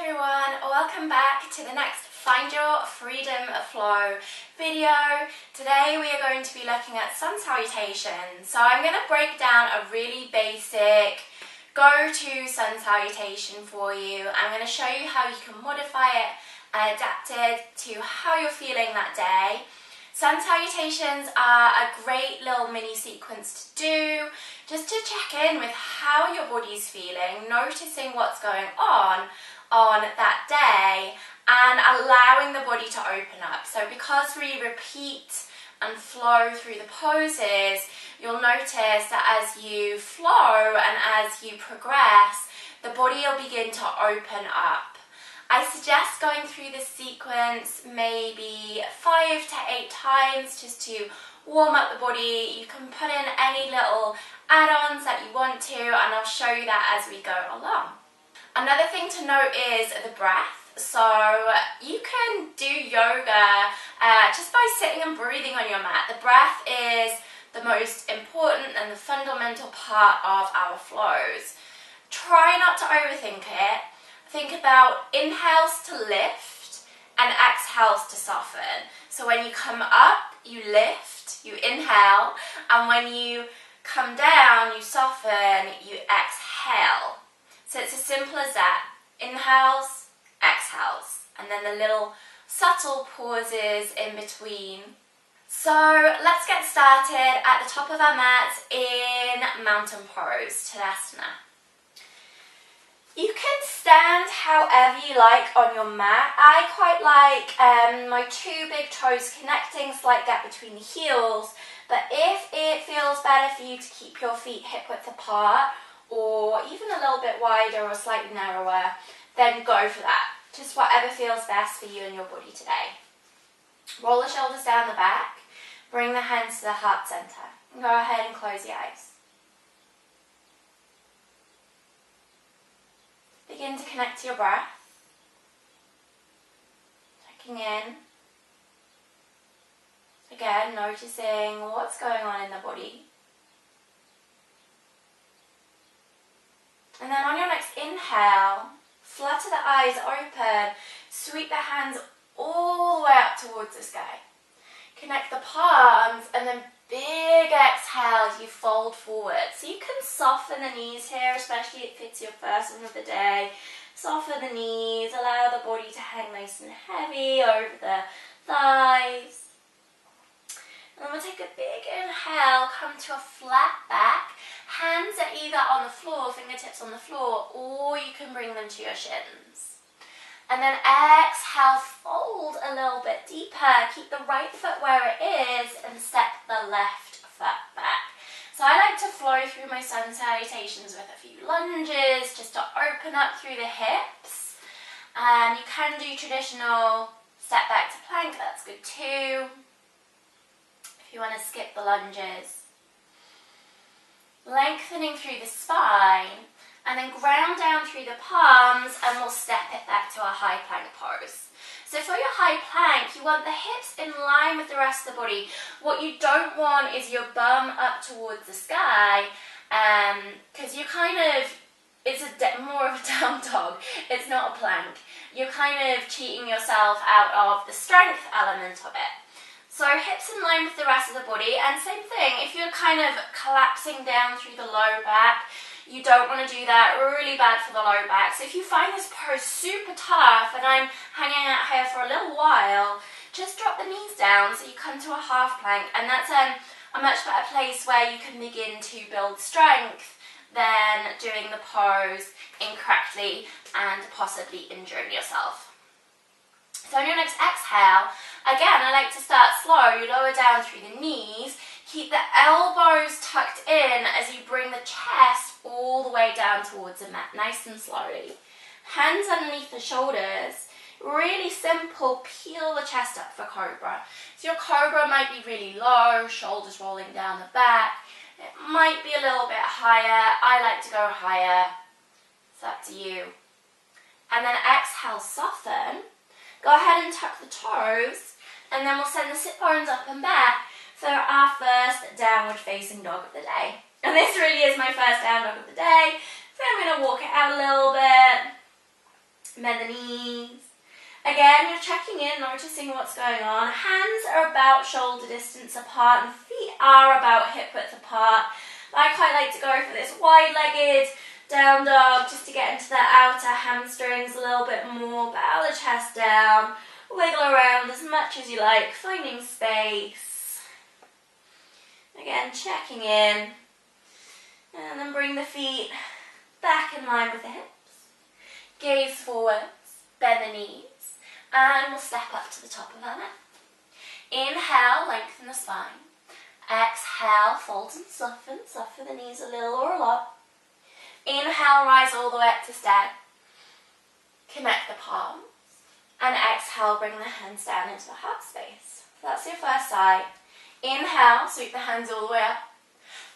everyone, welcome back to the next Find Your Freedom Flow video. Today we are going to be looking at sun salutations. So I'm going to break down a really basic go-to sun salutation for you. I'm going to show you how you can modify it and adapt it to how you're feeling that day. Sun salutations are a great little mini sequence to do, just to check in with how your body's feeling, noticing what's going on that day and allowing the body to open up. So because we repeat and flow through the poses, you'll notice that as you flow and as you progress, the body will begin to open up. I suggest going through this sequence maybe 5 to 8 times just to warm up the body. You can put in any little add-ons that you want to, and I'll show you that as we go along. Another thing to note is the breath. So you can do yoga just by sitting and breathing on your mat. The breath is the most important and the fundamental part of our flows. Try not to overthink it. Think about inhales to lift and exhales to soften. So when you come up, you lift, you inhale, and when you come down, you soften, you exhale. So it's as simple as that. Inhales, exhales, and then the little subtle pauses in between. So let's get started at the top of our mats in mountain pose, Tadasana. You can stand however you like on your mat. I quite like my 2 big toes connecting, slight gap between the heels, but if it feels better for you to keep your feet hip width apart or even a little bit wider or slightly narrower, then go for that. Just whatever feels best for you and your body today. Roll the shoulders down the back, bring the hands to the heart center, and go ahead and close your eyes. Begin to connect to your breath, checking in. Again, noticing what's going on in the body. And then on your next inhale, flutter the eyes open, sweep the hands all the way up towards the sky. Connect the palms and then big exhale as you fold forward. So you can soften the knees here, especially if it's your first one of the day. Soften the knees, allow the body to hang nice and heavy over the thighs. And then we'll take a big inhale, come to a flat back. Hands are either on the floor, fingertips on the floor, or you can bring them to your shins. And then exhale, fold a little bit deeper. Keep the right foot where it is and step the left foot back. So I like to flow through my sun salutations with a few lunges just to open up through the hips. And you can do traditional step back to plank, that's good too. If you want to skip the lunges. Lengthening through the spine, and then ground down through the palms, and we'll step it back to a high plank pose. So for your high plank, you want the hips in line with the rest of the body. What you don't want is your bum up towards the sky, because you're kind of, it's more of a down dog, it's not a plank. You're kind of cheating yourself out of the strength element of it. So hips in line with the rest of the body, and same thing, if you're kind of collapsing down through the low back, you don't want to do that, really bad for the low back. So if you find this pose super tough and I'm hanging out here for a little while, just drop the knees down so you come to a half plank, and that's a much better place where you can begin to build strength than doing the pose incorrectly and possibly injuring yourself. So on your next exhale, again, I like to start slow. You lower down through the knees. Keep the elbows tucked in as you bring the chest all the way down towards the mat, nice and slowly. Hands underneath the shoulders. Really simple, peel the chest up for cobra. So your cobra might be really low, shoulders rolling down the back. It might be a little bit higher. I like to go higher. It's up to you. And then exhale, soften. Go ahead and tuck the toes, and then we'll send the sit bones up and back for our first downward facing dog of the day. And this really is my first down dog of the day, so I'm going to walk it out a little bit. Bend the knees. Again, you're checking in, noticing what's going on. Hands are about shoulder distance apart and feet are about hip width apart. I quite like to go for this wide-legged down dog just to get into the outer hamstrings a little bit more. Bow the chest down, wiggle around as much as you like, finding space. Again, checking in. And then bring the feet back in line with the hips. Gaze forwards, bend the knees, and we'll step up to the top of our mat. Inhale, lengthen the spine. Exhale, fold and soften. Soften the knees a little or a lot. Inhale, rise all the way up to stand. Connect the palms. And exhale, bring the hands down into the heart space. So that's your first side. Inhale, sweep the hands all the way up.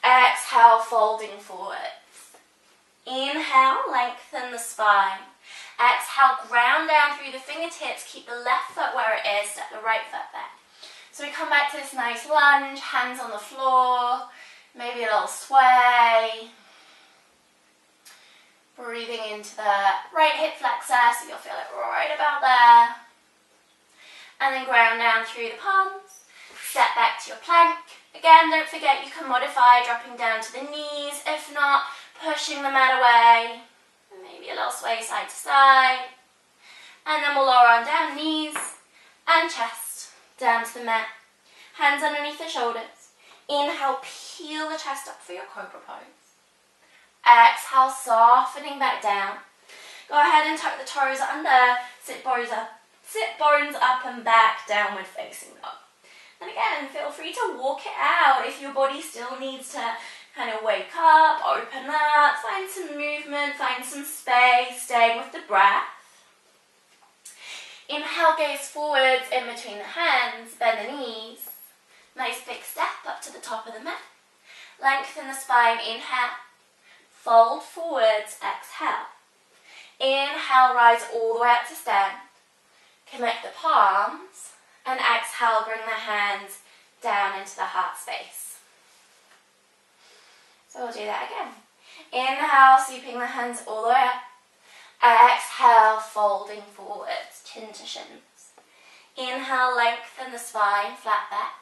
Exhale, folding forwards. Inhale, lengthen the spine. Exhale, ground down through the fingertips. Keep the left foot where it is, step the right foot back. So we come back to this nice lunge, hands on the floor, maybe a little sway. Breathing into the right hip flexor, so you'll feel it right about there. And then ground down through the palms. Step back to your plank. Again, don't forget you can modify dropping down to the knees. If not, pushing the mat away. Maybe a little sway side to side. And then we'll lower on down, knees and chest down to the mat. Hands underneath the shoulders. Inhale, peel the chest up for your cobra pose. Exhale, softening back down. Go ahead and tuck the toes under, sit bones up and back, downward facing dog. And again, feel free to walk it out if your body still needs to kind of wake up, open up, find some movement, find some space, staying with the breath. Inhale, gaze forwards in between the hands, bend the knees. Nice big step up to the top of the mat. Lengthen the spine, inhale. Fold forwards, exhale. Inhale, rise all the way up to stand. Connect the palms. And exhale, bring the hands down into the heart space. So we'll do that again. Inhale, sweeping the hands all the way up. Exhale, folding forwards, chin to shins. Inhale, lengthen the spine, flat back.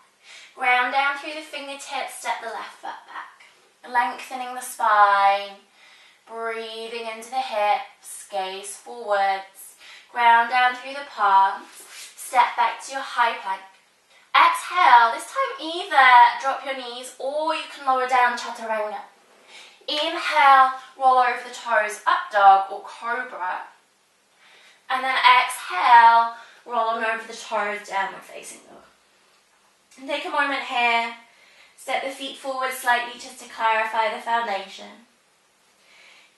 Ground down through the fingertips, step the left foot back. Lengthening the spine, breathing into the hips, gaze forwards. Ground down through the palms, step back to your high plank. Exhale, this time either drop your knees or you can lower down chaturanga. Inhale, roll over the toes, up dog or cobra. And then exhale, roll on over the toes, downward facing dog. And take a moment here, step the feet forward slightly just to clarify the foundation.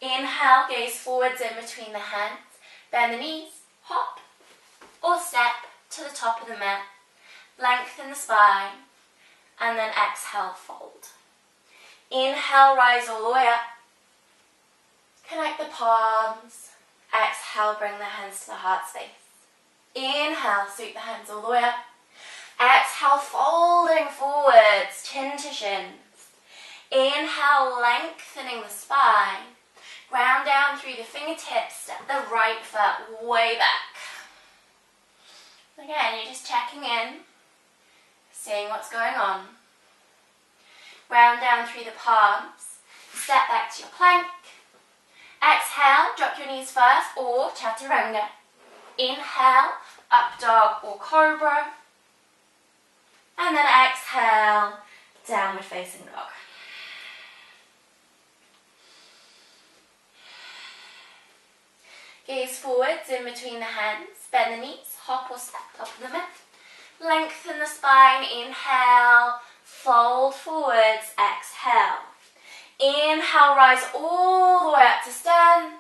Inhale, gaze forwards in between the hands, bend the knees, hop or step to the top of the mat. Lengthen the spine, and then exhale, fold. Inhale, rise all the way up. Connect the palms. Exhale, bring the hands to the heart space. Inhale, sweep the hands all the way up. Exhale, folding forwards, chin to shins. Inhale, lengthening the spine. Ground down through the fingertips, step the right foot way back. Again, you're just checking in, seeing what's going on. Ground down through the palms, step back to your plank. Exhale, drop your knees first or chaturanga. Inhale, up dog or cobra. And then exhale, downward facing dog. Gaze forwards in between the hands, bend the knees, hop or step, top of the mat. Lengthen the spine, inhale, fold forwards, exhale. Inhale, rise all the way up to stand.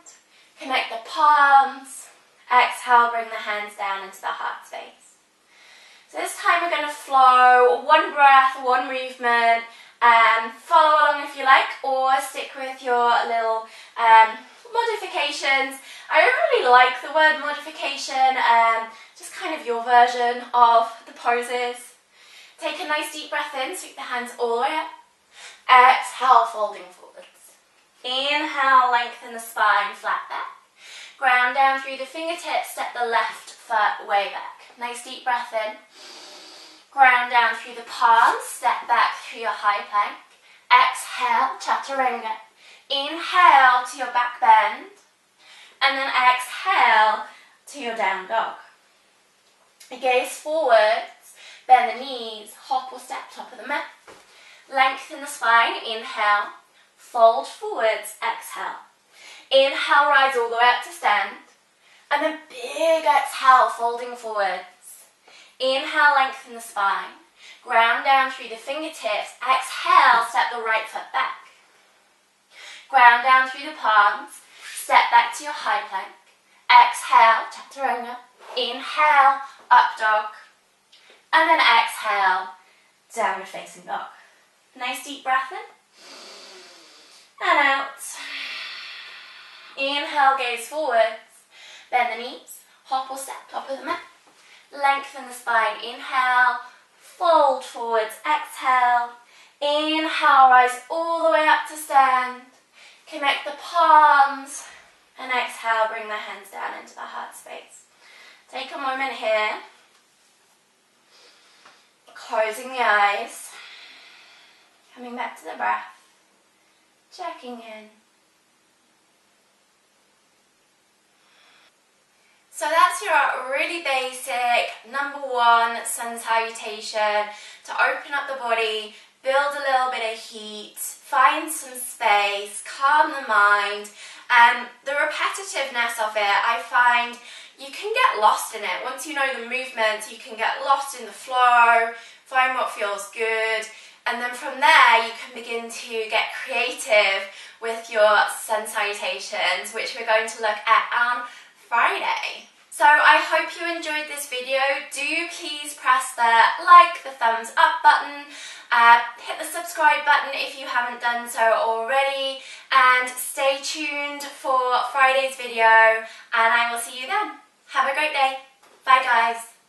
Connect the palms. Exhale, bring the hands down into the heart space. So this time we're going to flow, one breath, one movement. Follow along if you like, or stick with your little modifications. I don't really like the word modification, just kind of your version of the poses. Take a nice deep breath in, sweep the hands all the way up. Exhale, folding forwards. Inhale, lengthen the spine, flat back. Ground down through the fingertips, step the left foot way back. Nice deep breath in. Ground down through the palms, step back through your high plank. Exhale, chaturanga. Inhale to your back bend. And then exhale to your down dog. Gaze forwards, bend the knees, hop or step top of the mat. Lengthen the spine, inhale. Fold forwards, exhale. Inhale, rise all the way up to stand. And then big exhale, folding forwards. Inhale, lengthen the spine. Ground down through the fingertips. Exhale, step the right foot back. Ground down through the palms. Step back to your high plank. Exhale, chaturanga. Inhale, up dog. And then exhale, downward facing dog. Nice deep breath in. And out. Inhale, gaze forwards. Bend the knees. Hop or step, top of the mat. Lengthen the spine. Inhale. Fold forwards. Exhale. Inhale, rise all the way up to stand. Connect the palms. And exhale, bring the hands down into the heart space. Take a moment here. Closing the eyes. Coming back to the breath. Checking in. So that's your really basic number one sun salutation to open up the body, build a little bit of heat, find some space, calm the mind, and the repetitiveness of it, I find you can get lost in it. Once you know the movements, you can get lost in the flow, find what feels good, and then from there you can begin to get creative with your sun salutations, which we're going to look at on Friday. So I hope you enjoyed this video. Do please press the like, the thumbs up button, hit the subscribe button if you haven't done so already, and stay tuned for Friday's video, and I will see you then. Have a great day. Bye guys.